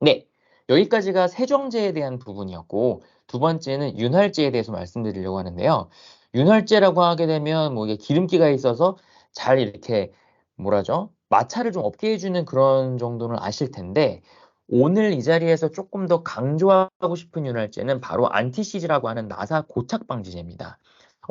네, 여기까지가 세정제에 대한 부분이었고, 두 번째는 윤활제에 대해서 말씀드리려고 하는데요. 윤활제라고 하게 되면 뭐 이게 기름기가 있어서 잘 이렇게 뭐라죠? 마찰을 좀 없게 해주는 그런 정도는 아실 텐데, 오늘 이 자리에서 조금 더 강조하고 싶은 윤활제는 바로 안티시즈라고 하는 나사 고착 방지제입니다.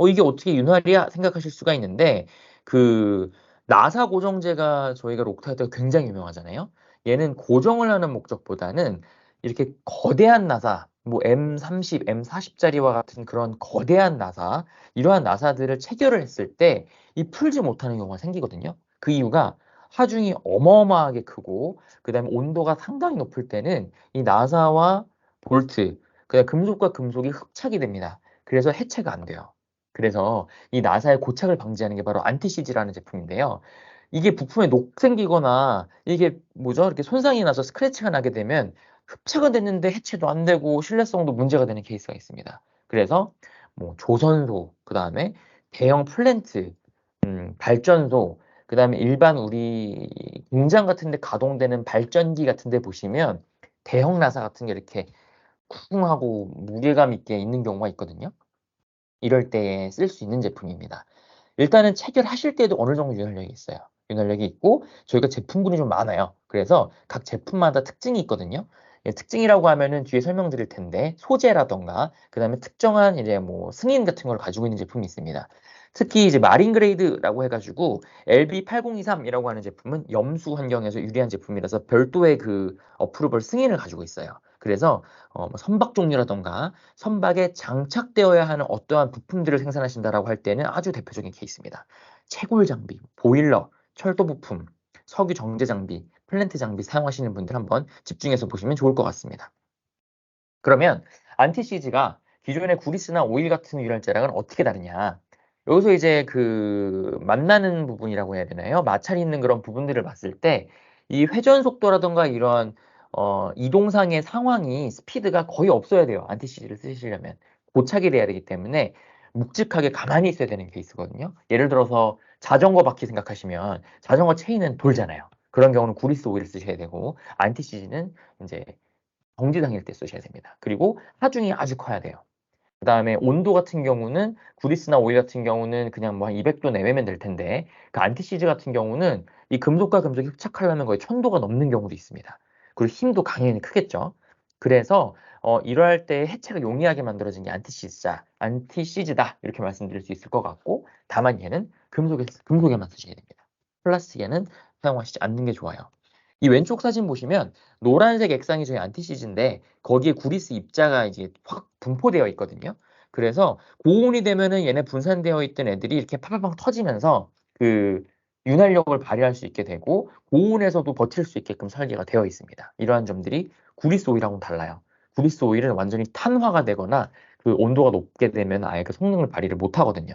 이게 어떻게 윤활이야? 생각하실 수가 있는데, 그 나사 고정제가 저희가 록타이드가 굉장히 유명하잖아요. 얘는 고정을 하는 목적보다는 이렇게 거대한 나사, 뭐 M30, M40짜리와 같은 그런 거대한 나사, 이러한 나사들을 체결을 했을 때 이 풀지 못하는 경우가 생기거든요. 그 이유가 하중이 어마어마하게 크고 그다음에 온도가 상당히 높을 때는 이 나사와 볼트, 그다음 금속과 금속이 흡착이 됩니다. 그래서 해체가 안 돼요. 그래서 이 나사의 고착을 방지하는 게 바로 안티시즈라는 제품인데요. 이게 부품에 녹 생기거나 이게 뭐죠? 이렇게 손상이 나서 스크래치가 나게 되면 흡착은 됐는데 해체도 안 되고 신뢰성도 문제가 되는 케이스가 있습니다. 그래서 뭐 조선소, 그다음에 대형 플랜트, 발전소, 그다음에 일반 우리 공장 같은 데 가동되는 발전기 같은 데 보시면 대형 나사 같은 게 이렇게 쿵하고 무게감 있게 있는 경우가 있거든요. 이럴 때에 쓸 수 있는 제품입니다. 일단은 체결하실 때도 어느 정도 윤활력이 있어요. 윤활력이 있고 저희가 제품군이 좀 많아요. 그래서 각 제품마다 특징이 있거든요. 예, 특징이라고 하면은 뒤에 설명드릴 텐데 소재라던가 그다음에 특정한 이제 뭐 승인 같은 걸 가지고 있는 제품이 있습니다. 특히 이제 마린 그레이드라고 해가지고 LB8023이라고 하는 제품은 염수 환경에서 유리한 제품이라서 별도의 그 어프로벌 승인을 가지고 있어요. 그래서 뭐 선박 종류라던가 선박에 장착되어야 하는 어떠한 부품들을 생산하신다라고 할 때는 아주 대표적인 케이스입니다. 채굴 장비, 보일러, 철도 부품, 석유 정제 장비, 플랜트 장비 사용하시는 분들 한번 집중해서 보시면 좋을 것 같습니다. 그러면 안티시즈가 기존의 구리스나 오일 같은 유랄제랑은 어떻게 다르냐? 여기서 이제 그 만나는 부분이라고 해야 되나요? 마찰이 있는 그런 부분들을 봤을 때 이 회전 속도라던가 이런 이동상의 상황이 스피드가 거의 없어야 돼요. 안티시즈를 쓰시려면 고착이 돼야 되기 때문에 묵직하게 가만히 있어야 되는 케이스거든요. 예를 들어서 자전거 바퀴 생각하시면 자전거 체인은 돌잖아요. 그런 경우는 구리스 오일을 쓰셔야 되고 안티시즈는 이제 정지당일 때 쓰셔야 됩니다. 그리고 하중이 아주 커야 돼요. 그 다음에 온도 같은 경우는 구리스나 오일 같은 경우는 그냥 뭐 한 200도 내외면 될 텐데 그 안티시즈 같은 경우는 이 금속과 금속이 흡착하려면 거의 1000도가 넘는 경우도 있습니다. 그리고 힘도 당연히 크겠죠. 그래서 이러할 때 해체가 용이하게 만들어진 게 안티시즈다 이렇게 말씀드릴 수 있을 것 같고 다만 얘는 금속에만 쓰셔야 됩니다. 플라스틱에는 사용하시지 않는 게 좋아요. 이 왼쪽 사진 보시면 노란색 액상이 저희 안티시즈인데 거기에 구리스 입자가 이제 확 분포되어 있거든요. 그래서 고온이 되면은 얘네 분산되어 있던 애들이 이렇게 팡팡팡 터지면서 그 윤활력을 발휘할 수 있게 되고 고온에서도 버틸 수 있게끔 설계가 되어 있습니다. 이러한 점들이 구리스 오일하고는 달라요. 구리스 오일은 완전히 탄화가 되거나 그 온도가 높게 되면 아예 그 성능을 발휘를 못 하거든요.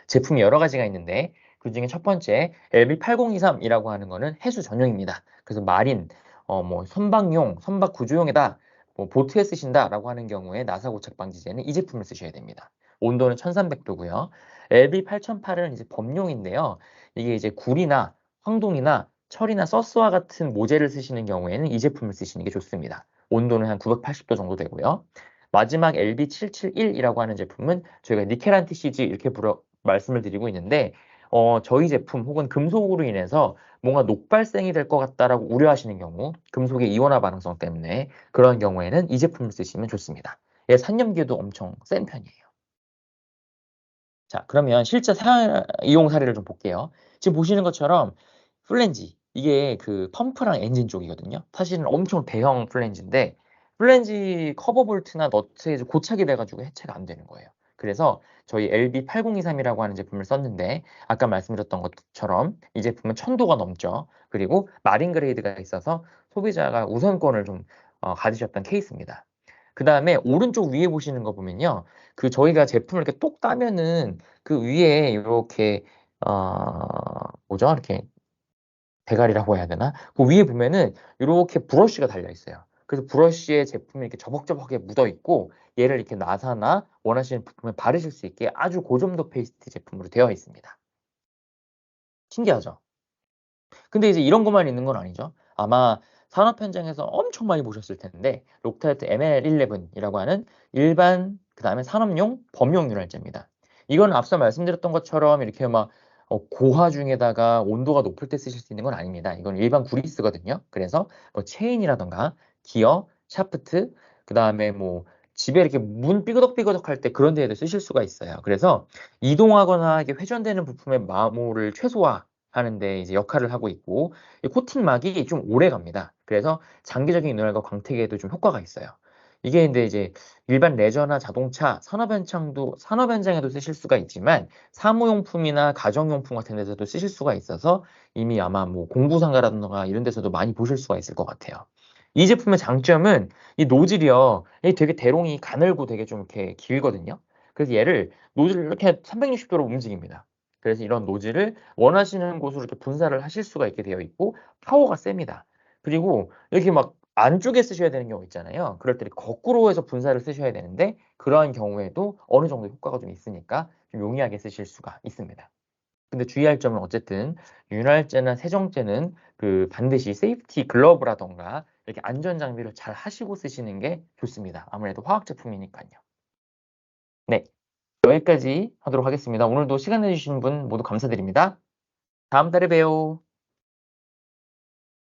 제품이 여러 가지가 있는데 그중에 첫 번째 LB8023이라고 하는 거는 해수 전용입니다. 그래서 마린, 뭐 선박용, 선박 구조용에다 뭐 보트에 쓰신다라고 하는 경우에 나사 고착 방지제는 이 제품을 쓰셔야 됩니다. 온도는 1300도고요. LB8008은 이제 범용인데요. 이게 이제 굴이나 황동이나 철이나 서스와 같은 모재를 쓰시는 경우에는 이 제품을 쓰시는 게 좋습니다. 온도는 한 980도 정도 되고요. 마지막 LB771이라고 하는 제품은 저희가 니켈 안티시즈 이렇게 말씀을 드리고 있는데 저희 제품 혹은 금속으로 인해서 뭔가 녹발생이 될 것 같다라고 우려하시는 경우 금속의 이온화 반응성 때문에 그런 경우에는 이 제품을 쓰시면 좋습니다. 얘 산염기도 엄청 센 편이에요. 자, 그러면 실제 이용 사례를 좀 볼게요. 지금 보시는 것처럼 플랜지 이게 그 펌프랑 엔진 쪽이거든요. 사실은 엄청 대형 플랜지인데 플랜지 커버 볼트나 너트에 고착이 돼가지고 해체가 안 되는 거예요. 그래서 저희 LB8023이라고 하는 제품을 썼는데 아까 말씀드렸던 것처럼 이 제품은 1000도가 넘죠. 그리고 마린 그레이드가 있어서 소비자가 우선권을 좀 가지셨던 케이스입니다. 그 다음에 오른쪽 위에 보시는 거 보면요. 그 저희가 제품을 이렇게 똑 따면은 그 위에 이렇게 뭐죠? 이렇게 대가리라고 해야 되나? 그 위에 보면은 이렇게 브러쉬가 달려 있어요. 그래서 브러쉬에 제품이 이렇게 저벅저벅하게 묻어 있고 얘를 이렇게 나사나 원하시는 부품에 바르실 수 있게 아주 고점도 페이스트 제품으로 되어 있습니다. 신기하죠? 근데 이제 이런 것만 있는 건 아니죠. 아마 산업 현장에서 엄청 많이 보셨을 텐데 록타이트 ML11이라고 하는 일반 그다음에 산업용 범용 윤활제입니다. 이건 앞서 말씀드렸던 것처럼 이렇게 막 고화 중에다가 온도가 높을 때 쓰실 수 있는 건 아닙니다. 이건 일반 구리스거든요. 그래서 뭐 체인이라던가 기어, 샤프트, 그다음에 뭐 집에 이렇게 문 삐그덕삐그덕 할 때 그런 데에도 쓰실 수가 있어요. 그래서 이동하거나 이게 회전되는 부품의 마모를 최소화하는 데 이제 역할을 하고 있고 이 코팅막이 좀 오래 갑니다. 그래서 장기적인 윤활과 광택에도 좀 효과가 있어요. 이게 근데 이제 일반 레저나 자동차, 산업 현장에도 쓰실 수가 있지만 사무용품이나 가정용품 같은 데서도 쓰실 수가 있어서 이미 아마 뭐 공부상가라든가 이런 데서도 많이 보실 수가 있을 것 같아요. 이 제품의 장점은 이 노즐이요. 이 되게 대롱이 가늘고 되게 좀 이렇게 길거든요. 그래서 얘를 노즐을 이렇게 360도로 움직입니다. 그래서 이런 노즐을 원하시는 곳으로 이렇게 분사를 하실 수가 있게 되어 있고 파워가 셉니다. 그리고 이렇게 막 안쪽에 쓰셔야 되는 경우 있잖아요. 그럴 때 거꾸로 해서 분사를 쓰셔야 되는데 그러한 경우에도 어느 정도 효과가 좀 있으니까 좀 용이하게 쓰실 수가 있습니다. 근데 주의할 점은 어쨌든 윤활제나 세정제는 그 반드시 세이프티 글러브라던가 이렇게 안전 장비를 잘 하시고 쓰시는 게 좋습니다. 아무래도 화학 제품이니까요. 네, 여기까지 하도록 하겠습니다. 오늘도 시간 내주신 분 모두 감사드립니다. 다음 달에 봬요.